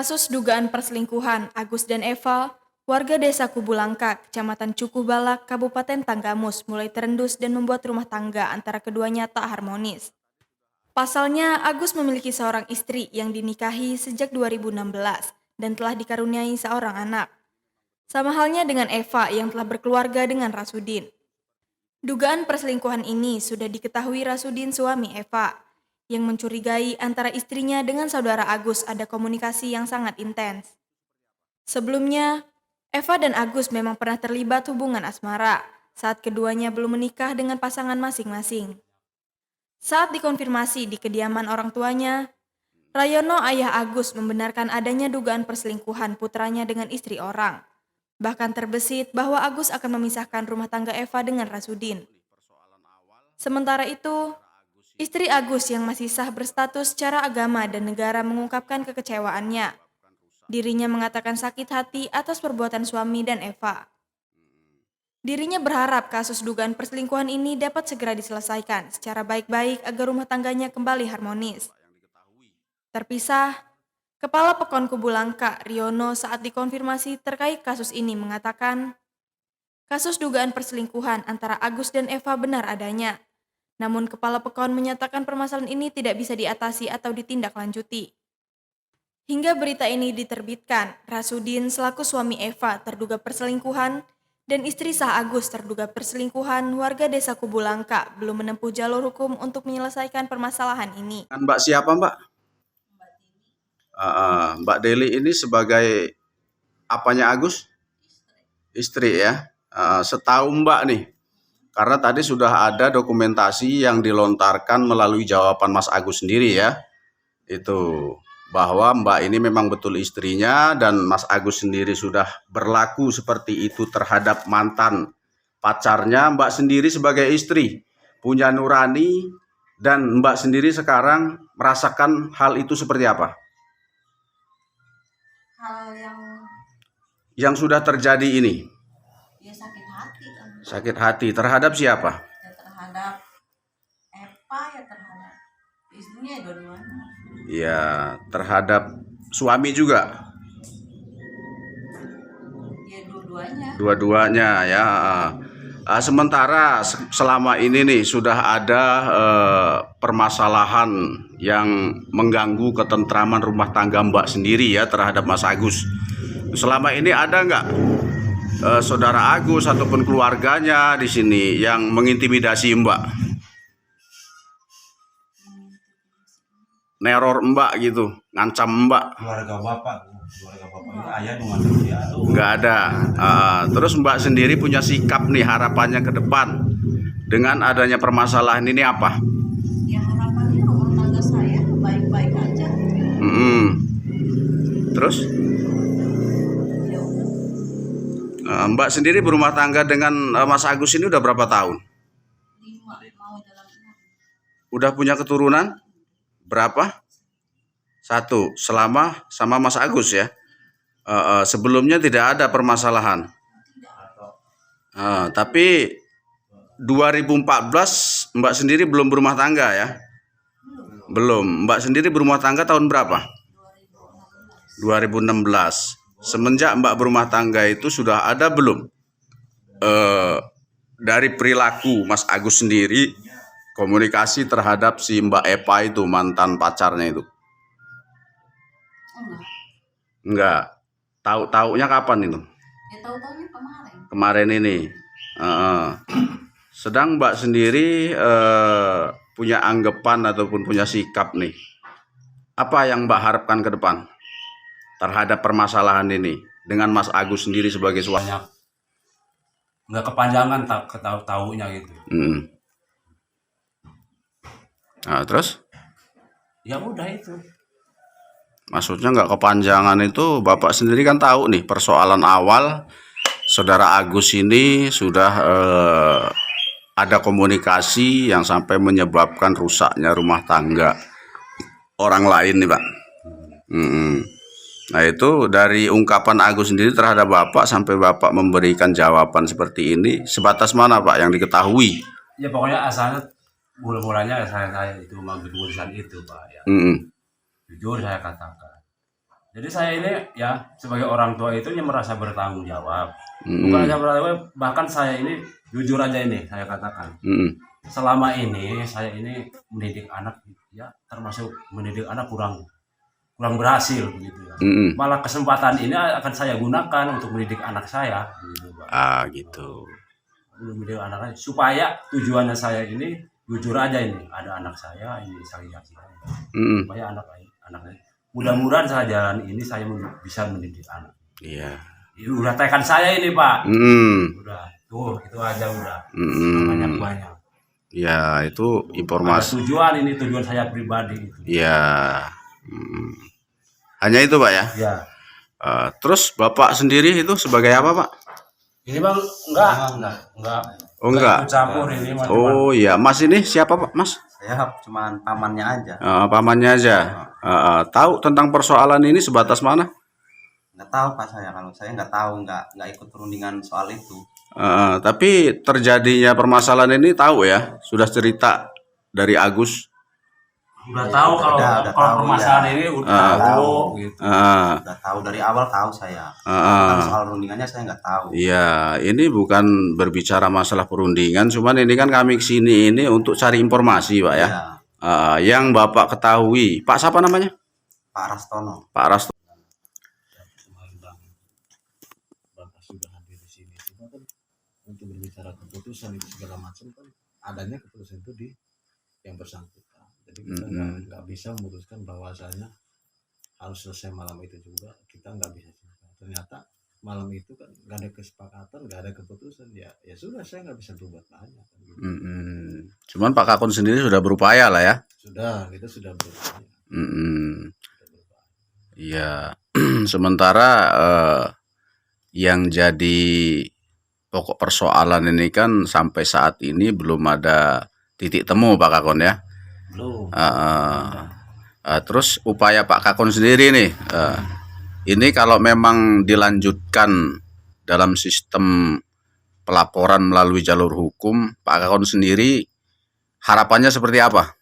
Kasus dugaan perselingkuhan Agus dan Eva, warga desa Kubulangka, Kecamatan Cukubalak, Kabupaten Tanggamus mulai terendus dan membuat rumah tangga antara keduanya tak harmonis. Pasalnya, Agus memiliki seorang istri yang dinikahi sejak 2016 dan telah dikaruniai seorang anak. Sama halnya dengan Eva yang telah berkeluarga dengan Rasudin. Dugaan perselingkuhan ini sudah diketahui Rasudin suami Eva, yang mencurigai antara istrinya dengan saudara Agus ada komunikasi yang sangat intens. Sebelumnya, Eva dan Agus memang pernah terlibat hubungan asmara saat keduanya belum menikah dengan pasangan masing-masing. Saat dikonfirmasi di kediaman orang tuanya, Rayono ayah Agus membenarkan adanya dugaan perselingkuhan putranya dengan istri orang. Bahkan terbesit bahwa Agus akan memisahkan rumah tangga Eva dengan Rasudin. Sementara itu, istri Agus yang masih sah berstatus secara agama dan negara mengungkapkan kekecewaannya. Dirinya mengatakan sakit hati atas perbuatan suami dan Eva. Dirinya berharap kasus dugaan perselingkuhan ini dapat segera diselesaikan secara baik-baik agar rumah tangganya kembali harmonis. Terpisah, Kepala Pekon Kubulangka, Riono, saat dikonfirmasi terkait kasus ini mengatakan, kasus dugaan perselingkuhan antara Agus dan Eva benar adanya. Namun Kepala Pekon menyatakan permasalahan ini tidak bisa diatasi atau ditindaklanjuti. Hingga berita ini diterbitkan, Rasudin selaku suami Eva terduga perselingkuhan dan istri sah Agus terduga perselingkuhan warga desa Kubulangka belum menempuh jalur hukum untuk menyelesaikan permasalahan ini. Mbak siapa Mbak? Mbak Deli ini sebagai apanya Agus? Istri ya. Setahu Mbak nih, karena tadi sudah ada dokumentasi yang dilontarkan melalui jawaban Mas Agus sendiri ya. Itu bahwa Mbak ini memang betul istrinya dan Mas Agus sendiri sudah berlaku seperti itu terhadap mantan pacarnya. Mbak sendiri sebagai istri punya nurani dan Mbak sendiri sekarang merasakan hal itu seperti apa? Hal yang sudah terjadi ini? ya sakit hati kan. Sakit hati terhadap siapa? Ya terhadap Eva, ya terhadap istrinya, ya dua-duanya. Ya, terhadap suami juga. Ya dua-duanya. Dua-duanya ya. Sementara selama ini nih sudah ada permasalahan yang mengganggu ketentraman rumah tangga Mbak sendiri ya terhadap Mas Agus. Selama ini ada nggak saudara Agus ataupun keluarganya di sini yang mengintimidasi Mbak? Neror Mbak gitu, ngancam Mbak? Keluarga bapak itu ayah dengan dia tuh Nggak ada. Terus Mbak sendiri punya sikap nih harapannya ke depan dengan adanya permasalahan ini apa? Ya harapannya rumah tangga saya baik-baik aja. Terus Ya udah, Mbak sendiri berumah tangga dengan Mas Agus ini udah berapa tahun? 5 mau jalan 6. Udah punya keturunan? Berapa? 1 selama sama Mas Agus ya. Sebelumnya tidak ada permasalahan. Tapi 2014 Mbak sendiri belum berumah tangga ya? Belum. Mbak sendiri berumah tangga tahun berapa? 2016. Semenjak Mbak berumah tangga itu sudah ada belum dari perilaku Mas Agus sendiri komunikasi terhadap si Mbak Eva itu, mantan pacarnya itu? Enggak. Tahu-taunya kapan itu? Ya tahu-tahunya kemarin. Kemarin ini. Sedang Mbak sendiri punya anggapan ataupun punya sikap nih. Apa yang Mbak harapkan ke depan terhadap permasalahan ini dengan Mas Agus sendiri sebagai suami? banyak nggak kepanjangan tak ketahu-tahunya gitu. Nah, terus? Ya udah itu. Maksudnya nggak kepanjangan itu Bapak sendiri kan tahu nih persoalan awal Saudara Agus ini sudah ada komunikasi yang sampai menyebabkan rusaknya rumah tangga orang lain nih Pak. Nah itu dari ungkapan Agus sendiri terhadap Bapak sampai Bapak memberikan jawaban seperti ini sebatas mana Pak yang diketahui? Ya pokoknya asalnya mula-mulanya saya itu mengambil urusan itu Pak ya. Jujur saya katakan. Jadi saya ini ya sebagai orang tua itu merasa bertanggung jawab. Mm-mm. Bukan hanya bertanggung jawab, bahkan saya ini jujur aja ini saya katakan. Mm-mm. Selama ini saya ini mendidik anak ya termasuk mendidik anak kurang berhasil begitu ya. Mm-mm. Malah kesempatan ini akan saya gunakan untuk mendidik anak saya gitu, Pak. Gitu. Untuk mendidik anak saya supaya tujuannya saya ini jujur aja ini ada anak saya ini saya Mm-mm. supaya anak mudah-mudahan saya jalan ini saya bisa mendidik anak. Iya. Ini udah tekan saya ini Pak. Mm-mm. Udah tuh itu aja udah. Mm-mm. Banyak. Ya, itu Ada informasi. tujuan saya pribadi itu. Ya. Hanya itu, Pak ya. Ya. Terus Bapak sendiri itu sebagai apa, Pak? Ini Bang enggak. Oh, enggak. Ikut campur ini Mas. Oh iya, Mas ini siapa, Pak? Mas? Saya cuman pamannya aja. Pamannya aja. Tahu tentang persoalan ini sebatas mana? Nggak tahu Pak saya, kalau saya nggak tahu, nggak ikut perundingan soal itu. Tapi terjadinya permasalahan ini tahu ya, sudah cerita dari Agus. Udah tahu kalau udah tahu, permasalahan ya. ini udah tahu gitu. Udah tahu dari awal, tahu saya. Kan soal perundingannya saya nggak tahu. Iya, ini bukan berbicara masalah perundingan, cuman ini kan kami kesini ini untuk cari informasi, Pak ya. Ya, Yang Bapak ketahui, Pak siapa namanya? Pak Rastono. Pak Rasto. Bapak sudah hadir di sini, cuma kan untuk berbicara keputusan itu segala macam kan adanya keputusan itu di yang bersangkutan. Jadi kita nggak bisa memutuskan bahwasanya harus selesai malam itu juga, kita nggak bisa juga. Ternyata malam itu kan nggak ada kesepakatan, nggak ada keputusan, ya sudah, saya nggak bisa berbuat banyak kan, gitu. Cuman Pak Kakun sendiri sudah berupaya lah ya. Kita sudah berupaya. Iya. Sementara yang jadi pokok persoalan ini kan sampai saat ini belum ada titik temu Pak Kakon ya. Belum. Terus upaya Pak Kakon sendiri nih, ini kalau memang dilanjutkan dalam sistem pelaporan melalui jalur hukum, Pak Kakon sendiri harapannya seperti apa?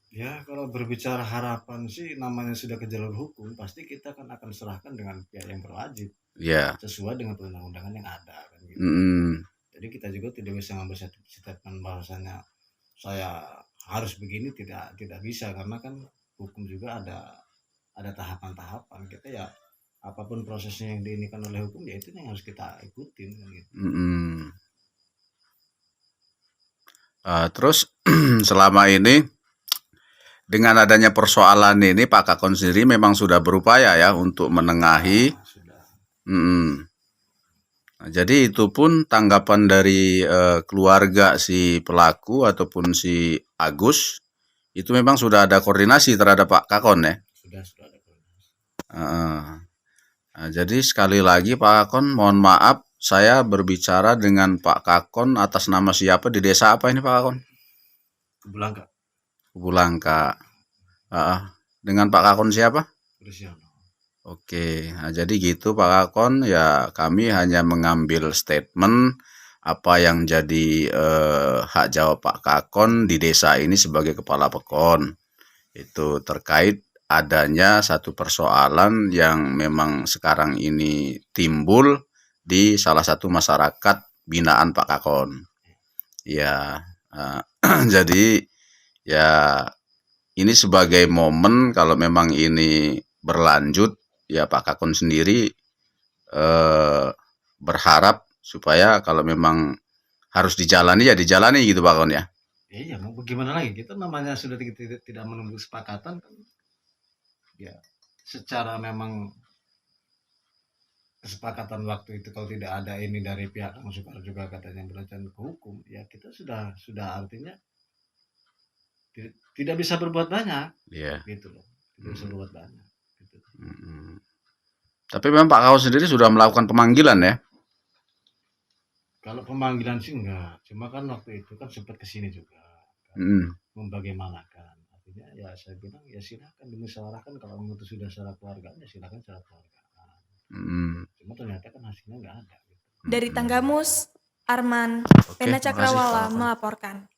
Ya, kalau berbicara harapan sih, namanya sudah ke jalur hukum, pasti kita kan akan serahkan dengan pihak yang berwajib, Ya. sesuai dengan perundang-undangan yang ada kan gitu. Jadi kita juga tidak bisa ngambil statement bahwasanya saya harus begini, tidak bisa, karena kan hukum juga ada tahapan-tahapan. Kita ya apapun prosesnya yang diinikan oleh hukum, ya itu yang harus kita ikutin kan gitu. Terus selama ini dengan adanya persoalan ini Pak Kakon sendiri memang sudah berupaya ya untuk menengahi. Sudah. Nah, jadi itu pun tanggapan dari keluarga si pelaku ataupun si Agus itu memang sudah ada koordinasi terhadap Pak Kakon ya. Sudah ada koordinasi. Nah, jadi sekali lagi Pak Kakon, mohon maaf saya berbicara dengan Pak Kakon atas nama siapa, di desa apa ini Pak Kakon? Kebulangka. Kubulangka. Dengan Pak Kakon siapa? Kristiano. Oke, nah jadi gitu Pak Kakon, ya kami hanya mengambil statement apa yang jadi hak jawab Pak Kakon di desa ini sebagai kepala pekon. Itu terkait adanya satu persoalan yang memang sekarang ini timbul di salah satu masyarakat binaan Pak Kakon. Ya, jadi ya ini sebagai momen kalau memang ini berlanjut, ya Pak Kakon sendiri berharap supaya kalau memang harus dijalani ya dijalani gitu Pak Kakon ya. Iya, mau bagaimana lagi, kita namanya sudah tidak menunggu kesepakatan kan. Ya, secara memang kesepakatan waktu itu, kalau tidak ada ini dari pihak Kang Sukar juga katanya belajar ke hukum, ya kita sudah artinya tidak bisa berbuat banyak. Iya. Gitu loh, tidak bisa berbuat banyak gitu. Tapi memang Pak Kakon sendiri sudah melakukan pemanggilan ya. Kalau pemanggilan sih enggak, cuma kan waktu itu kan sempat kesini juga kan, membagaimanakan. Artinya ya saya bilang ya silakan dimusyawarahkan, kalau itu sudah secara keluarganya silakan secara keluargaan. Cuma ternyata kan hasilnya nggak ada gitu. Dari Tanggamus, Arman Pena Cakrawala melaporkan.